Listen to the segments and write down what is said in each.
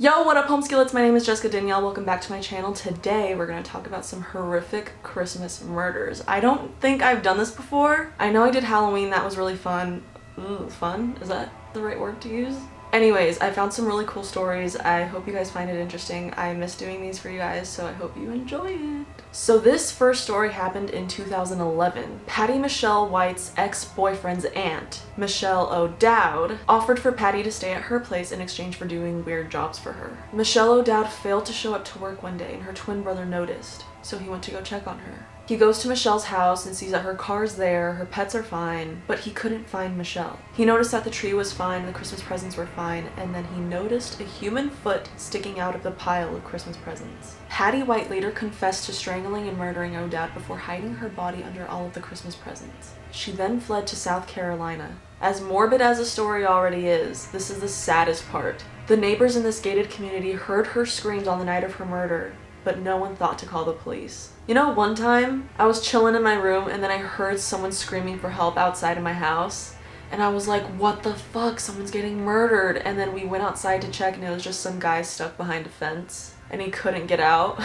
Yo, what up home skillets? My name is Jessica Danielle. Welcome back to my channel. Today we're going to talk about some horrific Christmas murders. I don't think I've done this before. I know I did Halloween, that was really fun. Ooh, fun? Is that the right word to use? Anyways, I found some really cool stories. I hope you guys find it interesting. I miss doing these for you guys, so I hope you enjoy it. So this first story happened in 2011. Patty Michelle White's ex-boyfriend's aunt, Michelle O'Dowd, offered for Patty to stay at her place in exchange for doing weird jobs for her. Michelle O'Dowd failed to show up to work one day and her twin brother noticed, so he went to go check on her. He goes to Michelle's house and sees that her car's there, her pets are fine, but he couldn't find Michelle. He noticed that the tree was fine, the Christmas presents were fine, and then he noticed a human foot sticking out of the pile of Christmas presents. Patty White later confessed to strangling and murdering O'Dowd before hiding her body under all of the Christmas presents. She then fled to South Carolina. As morbid as the story already is, this is the saddest part. The neighbors in this gated community heard her screams on the night of her murder, but no one thought to call the police. You know, one time I was chilling in my room and then I heard someone screaming for help outside of my house. And I was like, what the fuck? Someone's getting murdered. And then we went outside to check and it was just some guy stuck behind a fence and he couldn't get out.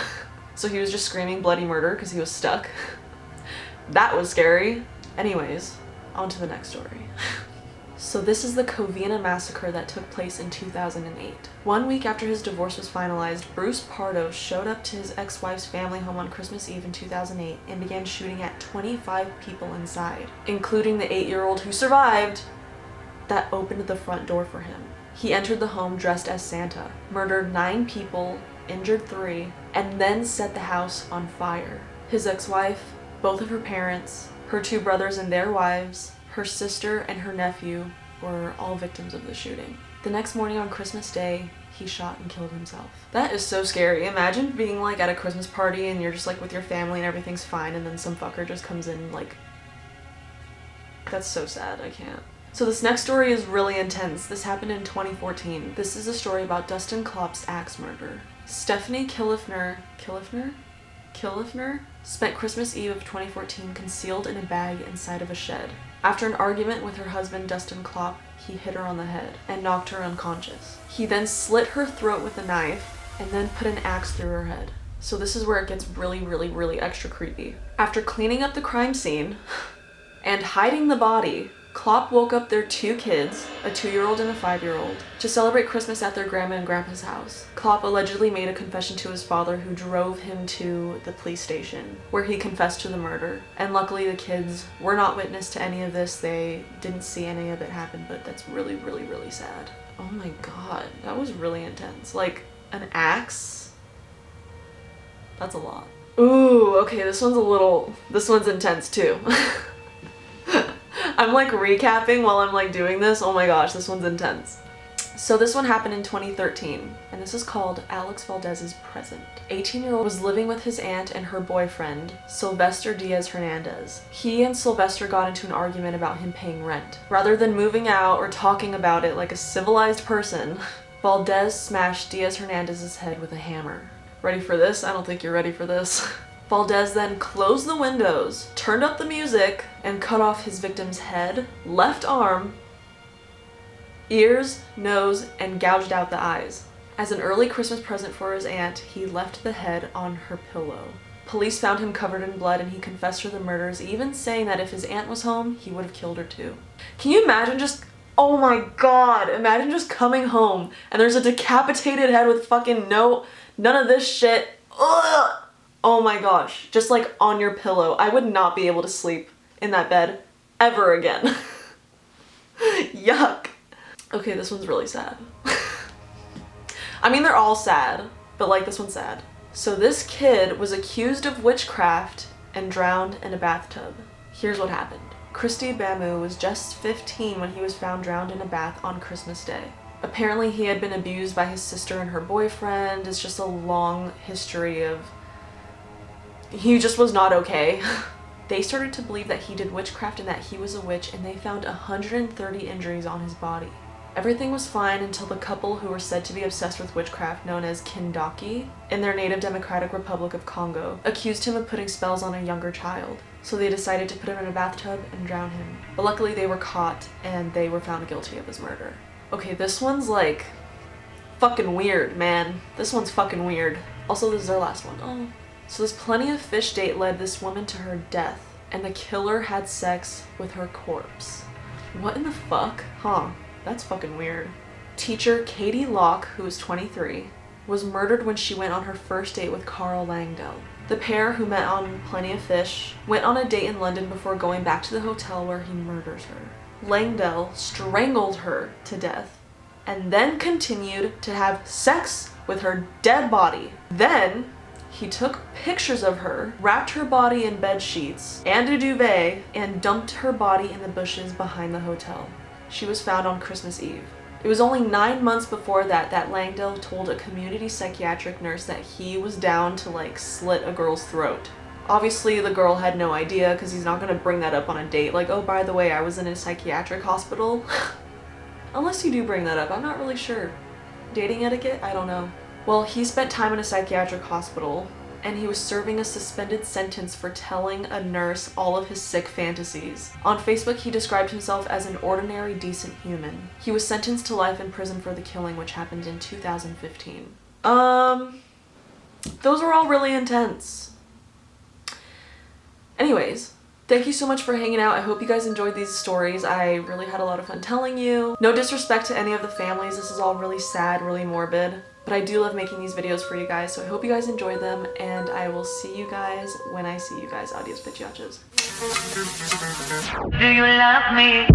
So he was just screaming bloody murder because he was stuck. That was scary. Anyways, on to the next story. So this is the Covina massacre that took place in 2008. 1 week after his divorce was finalized, Bruce Pardo showed up to his ex-wife's family home on Christmas Eve in 2008 and began shooting at 25 people inside, including the 8-year-old who survived that opened the front door for him. He entered the home dressed as Santa, murdered 9 people, injured 3, and then set the house on fire. His ex-wife, both of her parents, her 2 brothers and their wives, her sister and her nephew were all victims of the shooting. The next morning on Christmas Day, he shot and killed himself. That is so scary. Imagine being like at a Christmas party and you're just like with your family and everything's fine and then some fucker just comes in like... That's so sad, I can't. So this next story is really intense. This happened in 2014. This is a story about Dustin Klopp's axe murder. Stephanie Killifner spent Christmas Eve of 2014 concealed in a bag inside of a shed. After an argument with her husband Dustin Klopp, he hit her on the head and knocked her unconscious. He then slit her throat with a knife and then put an axe through her head. So this is where it gets really extra creepy. After cleaning up the crime scene and hiding the body, Klopp woke up their 2 kids, a 2-year-old and a 5-year-old, to celebrate Christmas at their grandma and grandpa's house. Klopp allegedly made a confession to his father, who drove him to the police station, where he confessed to the murder. And luckily the kids were not witness to any of this. They didn't see any of it happen, but that's really sad. Oh my god, that was really intense. Like, an axe? That's a lot. Ooh, okay, this one's intense too. I'm like recapping while I'm like doing this. Oh my gosh, this one's intense. So this one happened in 2013, and this is called Alex Valdez's Present. 18-year-old was living with his aunt and her boyfriend, Sylvester Diaz Hernandez. He and Sylvester got into an argument about him paying rent. Rather than moving out or talking about it like a civilized person, Valdez smashed Diaz Hernandez's head with a hammer. Ready for this? I don't think you're ready for this. Valdez then closed the windows, turned up the music, and cut off his victim's head, left arm, ears, nose, and gouged out the eyes. As an early Christmas present for his aunt, he left the head on her pillow. Police found him covered in blood and he confessed to the murders, even saying that if his aunt was home, he would have killed her too. Can you imagine just... Oh my god, imagine just coming home and there's a decapitated head with fucking none of this shit. Ugh! Oh my gosh, just like on your pillow. I would not be able to sleep in that bed ever again. Yuck. Okay, this one's really sad. I mean, they're all sad, but like this one's sad. So this kid was accused of witchcraft and drowned in a bathtub. Here's what happened. Christy Bamu was just 15 when he was found drowned in a bath on Christmas Day. Apparently he had been abused by his sister and her boyfriend. It's just a long history of... He just was not okay. They started to believe that he did witchcraft and that he was a witch, and they found 130 injuries on his body. Everything was fine until the couple who were said to be obsessed with witchcraft, known as Kindaki, in their native Democratic Republic of Congo, accused him of putting spells on a younger child. So they decided to put him in a bathtub and drown him. But luckily they were caught and they were found guilty of his murder. Okay, this one's like fucking weird, man. This one's fucking weird. Also, this is our last one. Oh. So this Plenty of Fish date led this woman to her death, and the killer had sex with her corpse. What in the fuck? Huh. That's fucking weird. Teacher Katie Locke, who was 23, was murdered when she went on her first date with Carl Langdell. The pair, who met on Plenty of Fish, went on a date in London before going back to the hotel where he murders her. Langdell strangled her to death and then continued to have sex with her dead body. Then he took pictures of her, wrapped her body in bed sheets and a duvet, and dumped her body in the bushes behind the hotel. She was found on Christmas Eve. It was only 9 months before that Langdell told a community psychiatric nurse that he was down to like slit a girl's throat. Obviously the girl had no idea because he's not going to bring that up on a date like, oh, by the way, I was in a psychiatric hospital. Unless you do bring that up, I'm not really sure. Dating etiquette? I don't know. Well, he spent time in a psychiatric hospital, and he was serving a suspended sentence for telling a nurse all of his sick fantasies. On Facebook, he described himself as an ordinary, decent human. He was sentenced to life in prison for the killing, which happened in 2015. Those were all really intense. Anyways, thank you so much for hanging out. I hope you guys enjoyed these stories. I really had a lot of fun telling you. No disrespect to any of the families. This is all really sad, really morbid. But I do love making these videos for you guys, so I hope you guys enjoy them, and I will see you guys when I see you guys. Adios, bitch-yachas. Do you love me?